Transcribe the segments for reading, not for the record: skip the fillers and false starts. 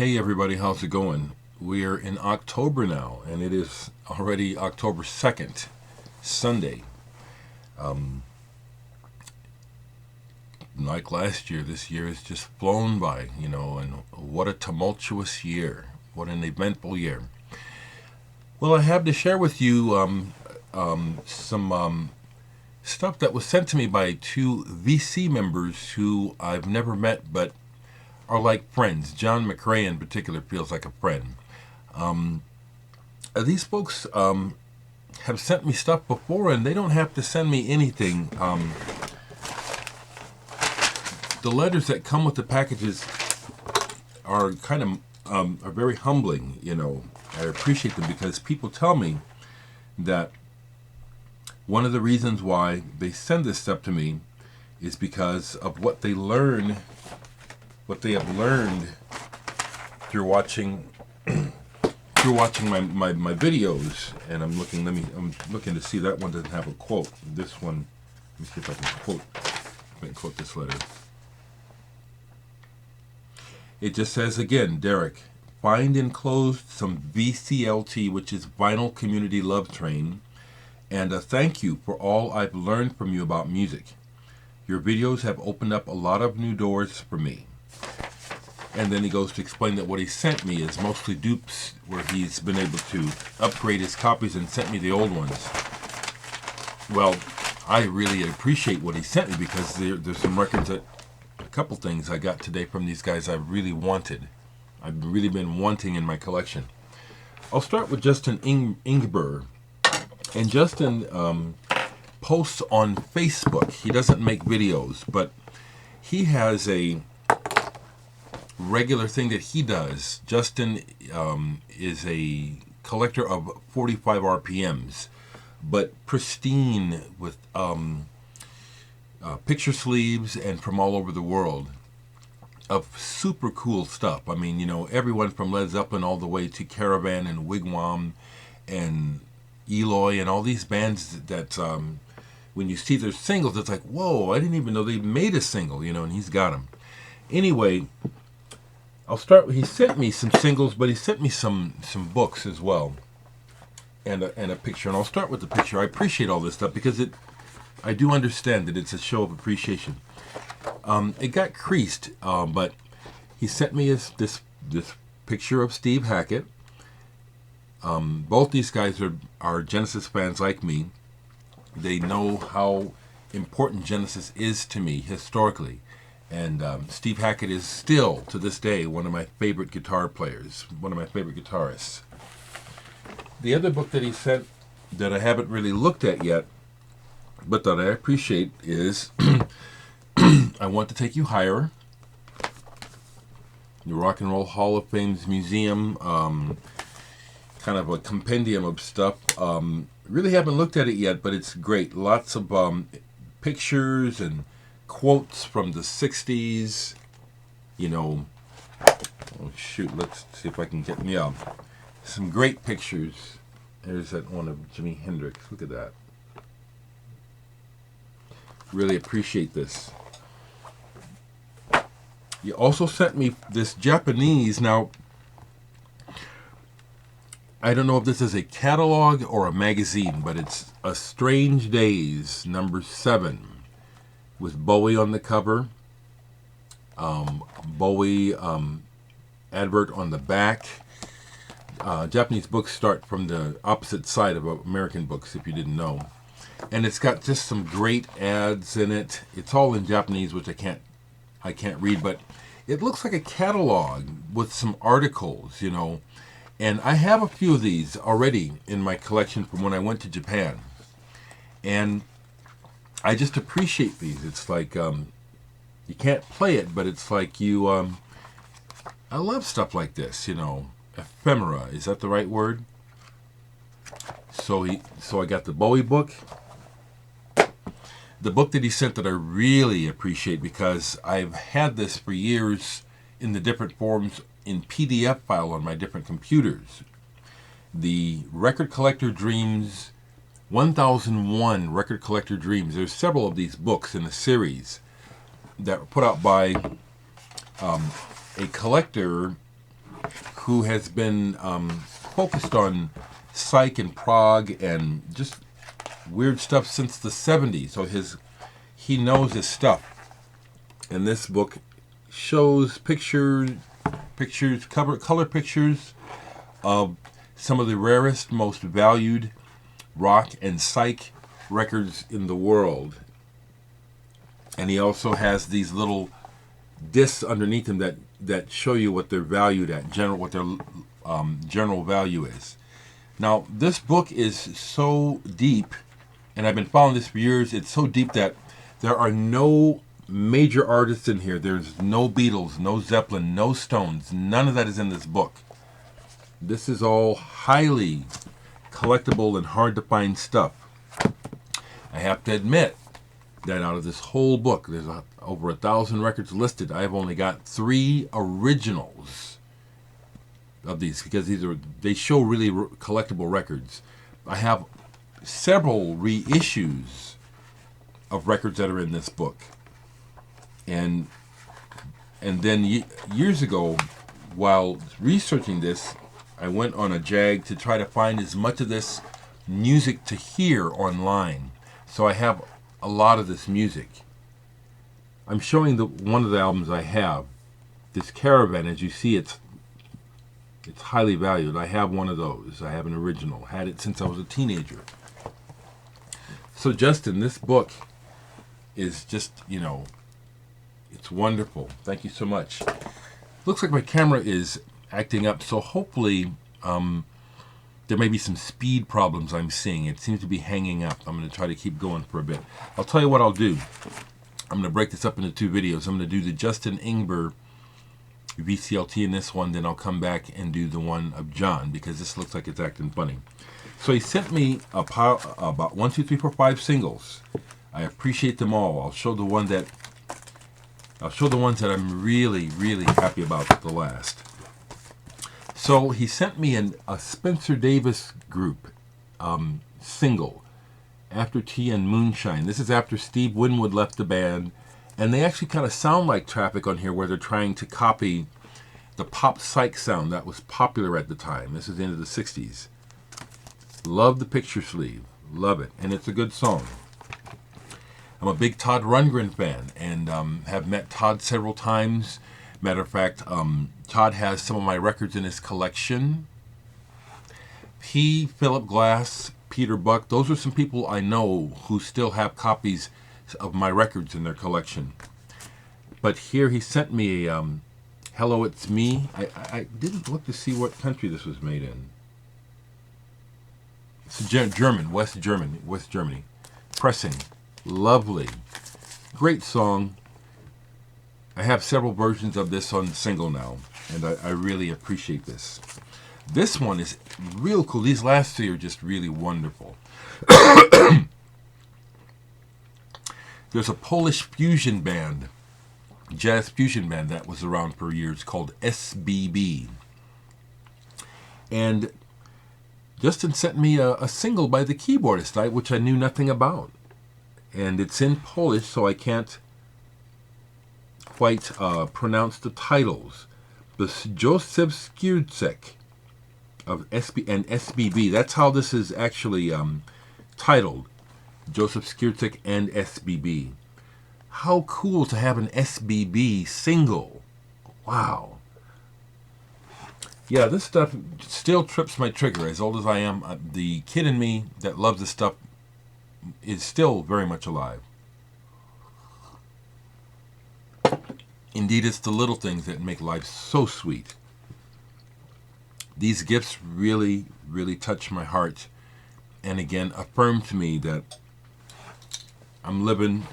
Hey everybody, how's it going? We're in October now, and it is already October 2nd, Sunday. Like last year, this year has just flown by, and what a tumultuous year. What an eventful year. Well, I have to share with you some stuff that was sent to me by two VC members who I've never met but are like friends. John McRae in particular feels like a friend. These folks have sent me stuff before, and they don't have to send me anything. The letters that come with the packages are kind of are very humbling. I appreciate them because people tell me that one of the reasons why they send this stuff to me is because of what they learn. What they have learned through watching my videos, and I'm looking to see that one doesn't have a quote. This one, let me see if I can quote this letter. It just says again, Dereck, find enclosed some VCLT, which is Vinyl Community Love Train, and a thank you for all I've learned from you about music. Your videos have opened up a lot of new doors for me. And then he goes to explain that what he sent me is mostly dupes where he's been able to upgrade his copies and sent me the old ones. Well, I really appreciate what he sent me because there's some records that, a couple things I got today from these guys I really wanted. I've really been wanting in my collection. I'll start with Justin Ingber. And Justin posts on Facebook. He doesn't make videos, but he has a regular thing that he does. Justin is a collector of 45 RPMs, but pristine with picture sleeves and from all over the world of super cool stuff. I mean, everyone from Led Zeppelin all the way to Caravan and Wigwam and Eloy and all these bands that when you see their singles, it's like, whoa, I didn't even know they made a single, and he's got them. Anyway, I'll start. He sent me some singles, but he sent me some books as well, and a picture. And I'll start with the picture. I appreciate all this stuff because I do understand that it's a show of appreciation. It got creased, but he sent me this picture of Steve Hackett. Both these guys are Genesis fans like me. They know how important Genesis is to me historically. And Steve Hackett is still, to this day, one of my favorite guitar players, one of my favorite guitarists. The other book that he sent that I haven't really looked at yet, but that I appreciate is I Want to Take You Higher, the Rock and Roll Hall of Fame's museum, kind of a compendium of stuff. Really haven't looked at it yet, but it's great. Lots of pictures and quotes from the 60s, oh shoot, let's see if I can get some great pictures. There's that one of Jimi Hendrix. Look at that. Really appreciate this. You also sent me this Japanese. Now, I don't know if this is a catalog or a magazine, but it's A Strange Days, number 7. With Bowie on the cover, Bowie advert on the back. Japanese books start from the opposite side of American books, if you didn't know. And it's got just some great ads in it. It's all in Japanese, which I can't read, but it looks like a catalog with some articles, And I have a few of these already in my collection from when I went to Japan. And I just appreciate these. It's like you can't play it, but it's like you. I love stuff like this, Ephemera, is that the right word? So I got the Bowie book. The book that he sent that I really appreciate because I've had this for years in the different forms in PDF file on my different computers. The Record Collector Dreams 1001 Record Collector Dreams. There's several of these books in a series that were put out by a collector who has been focused on psych and prog and just weird stuff since the 70s. So he knows his stuff. And this book shows color pictures of some of the rarest, most valued rock and psych records in the world. And he also has these little discs underneath them that show you what they're valued at, what their general value is. Now, this book is so deep, and I've been following this for years. It's so deep that there are no major artists in here. There's no Beatles, no Zeppelin, no Stones. None of that is in this book. This is all highly collectible and hard to find stuff. I have to admit that out of this whole book, there's over 1,000 records listed. I've only got 3 originals of these because they show really collectible records. I have several reissues of records that are in this book. And then years ago, while researching this, I went on a jag to try to find as much of this music to hear online. So I have a lot of this music. I'm showing one of the albums I have, this Caravan. As you see, it's highly valued. I have one of those. I have an original. Had it since I was a teenager. So Justin, this book is just, it's wonderful. Thank you so much. Looks like my camera is acting up, so hopefully there may be some speed problems I'm seeing. It seems to be hanging up. I'm going to try to keep going for a bit. I'll tell you what I'll do. I'm going to break this up into 2 videos. I'm going to do the Justin Ingber VCLT in this one, then I'll come back and do the one of John, because this looks like it's acting funny. So he sent me about 1, 2, 3, 4, 5 singles. I appreciate them all. I'll show the ones that I'm really, really happy about the last. So he sent me a Spencer Davis group single, After Tea and Moonshine. This is after Steve Winwood left the band, and they actually kind of sound like Traffic on here, where they're trying to copy the pop psych sound that was popular at the time. This is the end of the 60s. Love the picture sleeve. Love it. And it's a good song. I'm a big Todd Rundgren fan, and have met Todd several times. Matter of fact, Todd has some of my records in his collection. Philip Glass, Peter Buck, those are some people I know who still have copies of my records in their collection. But here he sent me Hello, It's Me. I didn't look to see what country this was made in. It's German, West Germany. Pressing. Lovely. Great song. I have several versions of this on single now, and I really appreciate this. This one is real cool. These last 3 are just really wonderful. There's a Polish fusion band, jazz fusion band that was around for years called SBB. And Justin sent me a single by the keyboardist, which I knew nothing about. And it's in Polish, so I can't quite pronounce the titles. The Joseph Skierczek of SBB. That's how this is actually titled. Joseph Skierczek and SBB. How cool to have an SBB single. Wow. Yeah, this stuff still trips my trigger. As old as I am, the kid in me that loves this stuff is still very much alive. Indeed, it's the little things that make life so sweet. These gifts really, really touch my heart, and again, affirm to me that I'm living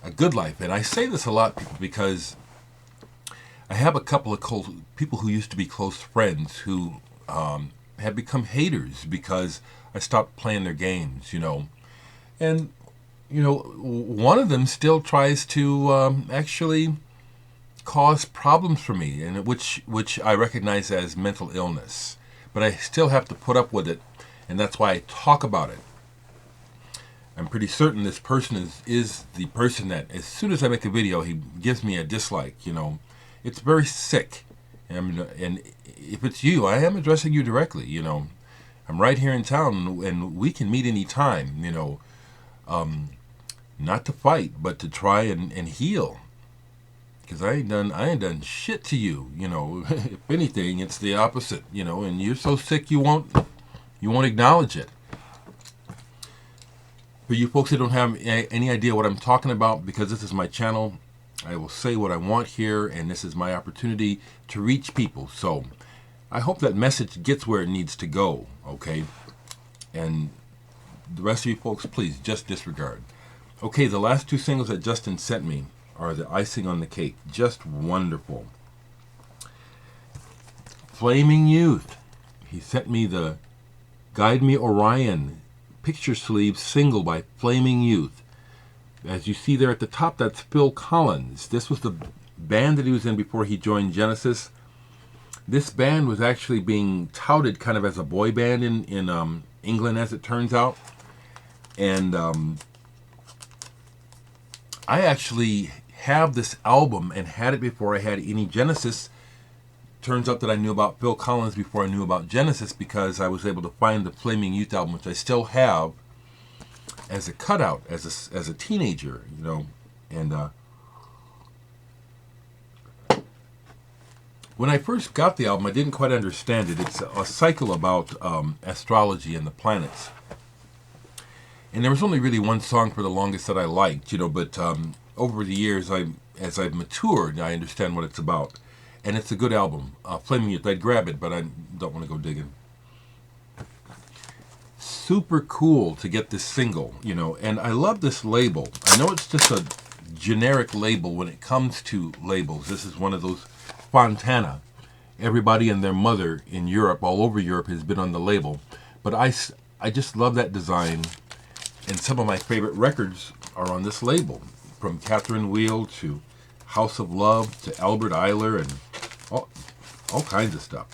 a good life. And I say this a lot because I have a couple of people who used to be close friends who have become haters because I stopped playing their games, And, one of them still tries to actually cause problems for me, and which I recognize as mental illness. But I still have to put up with it, and that's why I talk about it. I'm pretty certain this person is the person that as soon as I make a video, he gives me a dislike, It's very sick, And if it's you, I am addressing you directly. I'm right here in town, and we can meet any time. Not to fight, but to try and heal. Because I ain't done shit to you. If anything, it's the opposite. And you're so sick you won't acknowledge it. For you folks that don't have any idea what I'm talking about, because this is my channel, I will say what I want here, and this is my opportunity to reach people. So I hope that message gets where it needs to go, okay? And the rest of you folks, please just disregard. Okay, the last two singles that Justin sent me are the icing on the cake. Just wonderful. Flaming Youth. He sent me the Guide Me Orion picture sleeve single by Flaming Youth. As you see there at the top, that's Phil Collins. This was the band that he was in before he joined Genesis. This band was actually being touted kind of as a boy band in England, as it turns out. And I actually have this album and had it before I had any Genesis. Turns out that I knew about Phil Collins before I knew about Genesis, because I was able to find the Flaming Youth album, which I still have as a cutout as a teenager, and when I first got the album, I didn't quite understand it. It's a cycle about astrology and the planets, and there was only really one song for the longest that I liked, but over the years, as I've matured, I understand what it's about. And it's a good album. Flaming Youth, I'd grab it, but I don't want to go digging. Super cool to get this single, and I love this label. I know it's just a generic label when it comes to labels. This is one of those Fontana. Everybody and their mother in Europe, all over Europe, has been on the label. But I just love that design, and some of my favorite records are on this label. From Catherine Wheel to House of Love to Albert Eiler and all kinds of stuff.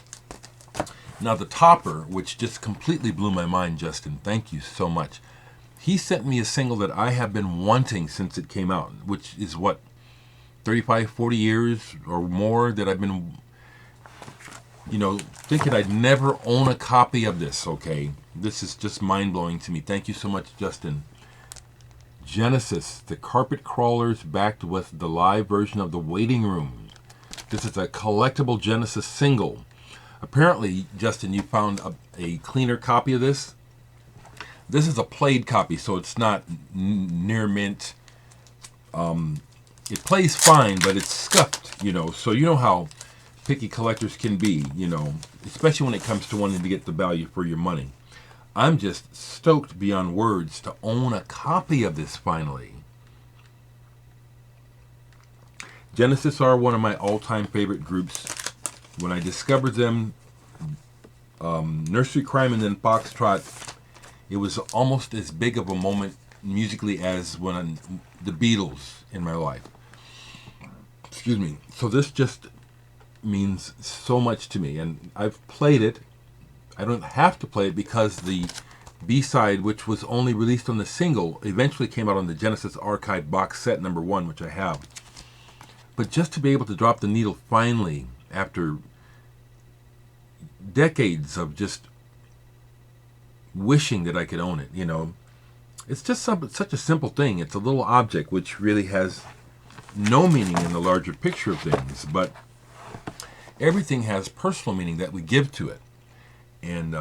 Now the topper, which just completely blew my mind, Justin, thank you so much. He sent me a single that I have been wanting since it came out, which is 35, 40 years or more that I've been, thinking I'd never own a copy of this, okay? This is just mind-blowing to me. Thank you so much, Justin. Genesis, the Carpet Crawlers, backed with the live version of The Waiting Room. This is a collectible Genesis single. Apparently, Justin, you found a cleaner copy of this. This is a played copy, so it's not near mint. It plays fine, but it's scuffed, So you know how picky collectors can be, especially when it comes to wanting to get the value for your money. I'm just stoked beyond words to own a copy of this finally. Genesis are one of my all-time favorite groups. When I discovered them, Nursery Crime and then Foxtrot, it was almost as big of a moment musically as when the Beatles in my life. Excuse me. So this just means so much to me, and I've played it. I don't have to play it because the B-side, which was only released on the single, eventually came out on the Genesis Archive box set number 1, which I have. But just to be able to drop the needle finally, after decades of just wishing that I could own it, it's just such a simple thing. It's a little object which really has no meaning in the larger picture of things, but everything has personal meaning that we give to it. And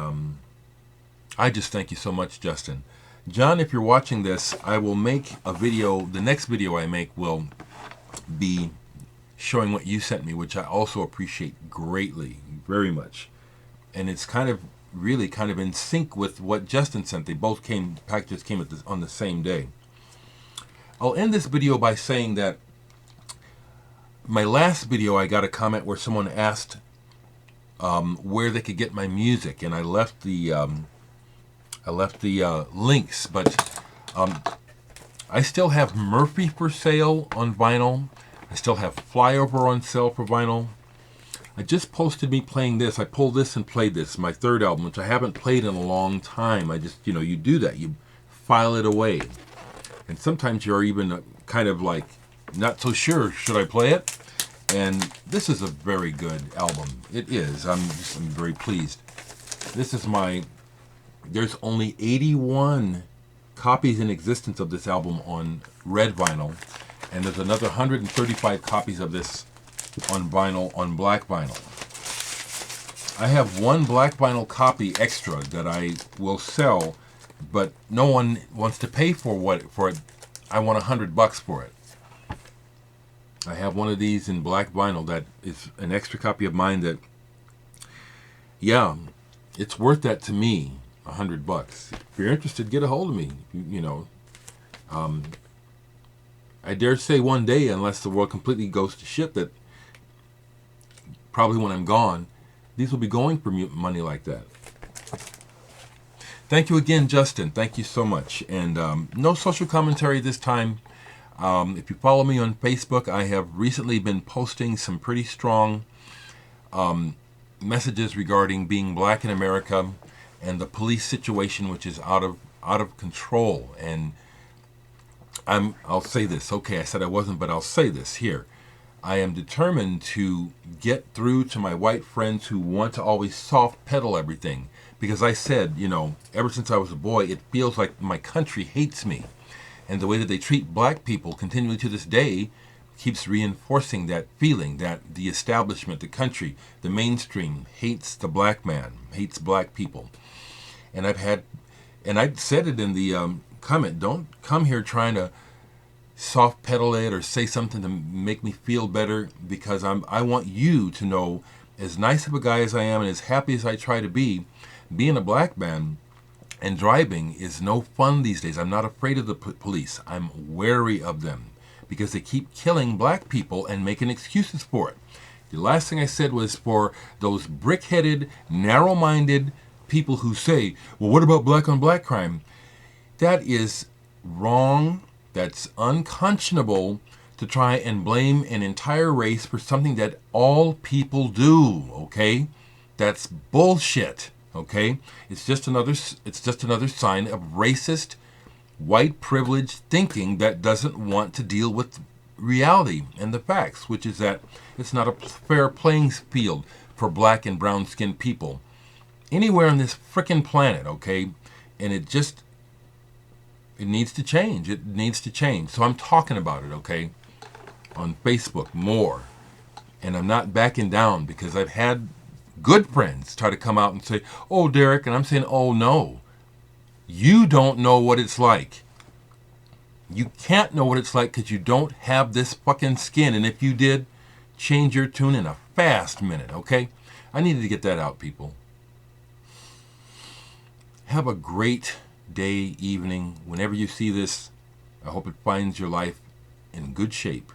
I just thank you so much, Justin. John, if you're watching this, I will make a video. The next video I make will be showing what you sent me, which I also appreciate greatly, very much. And it's really kind of in sync with what Justin sent. They both packages came on the same day. I'll end this video by saying that my last video, I got a comment where someone asked where they could get my music, and I left the links, but I still have Murphy for sale on vinyl. I still have Flyover on sale for vinyl. I just posted me playing this. I pulled this and played this, my third album, which I haven't played in a long time. I just, you do that. You file it away. And sometimes you're even kind of like not so sure, should I play it? And this is a very good album. It is. I'm very pleased. This is my... There's only 81 copies in existence of this album on red vinyl, and there's another 135 copies of this on vinyl, on black vinyl. I have one black vinyl copy extra that I will sell, but no one wants to pay for it. I want $100 for it. I have one of these in black vinyl that is an extra copy of mine that, yeah, it's worth that to me, $100. If you're interested, get a hold of me. I dare say one day, unless the world completely goes to shit, that probably when I'm gone, these will be going for money like that. Thank you again, Justin. Thank you so much. And no social commentary this time. If you follow me on Facebook, I have recently been posting some pretty strong messages regarding being black in America and the police situation, which is out of control. And I'll say this. Okay, I said I wasn't, but I'll say this here. I am determined to get through to my white friends who want to always soft pedal everything. Because I said, ever since I was a boy, it feels like my country hates me. And the way that they treat black people continually to this day keeps reinforcing that feeling that the establishment, the country, the mainstream hates the black man, hates black people. And I said it in the comment, don't come here trying to soft pedal it or say something to make me feel better, because I want you to know, as nice of a guy as I am and as happy as I try to be, being a black man and driving is no fun these days. I'm not afraid of the police. I'm wary of them because they keep killing black people and making excuses for it. The last thing I said was for those brick-headed, narrow-minded people who say, well, what about black on black crime? That is wrong. That's unconscionable to try and blame an entire race for something that all people do, okay? That's bullshit, okay? It's just another sign of racist, white privilege thinking that doesn't want to deal with reality and the facts, which is that it's not a fair playing field for black and brown skinned people anywhere on this frickin' planet, okay? And it needs to change. It needs to change. So I'm talking about it, okay, on Facebook more. And I'm not backing down because I've had good friends try to come out and say, oh, Dereck, and I'm saying, oh, no. You don't know what it's like. You can't know what it's like because you don't have this fucking skin. And if you did, change your tune in a fast minute, okay? I needed to get that out, people. Have a great day, evening. Whenever you see this, I hope it finds your life in good shape.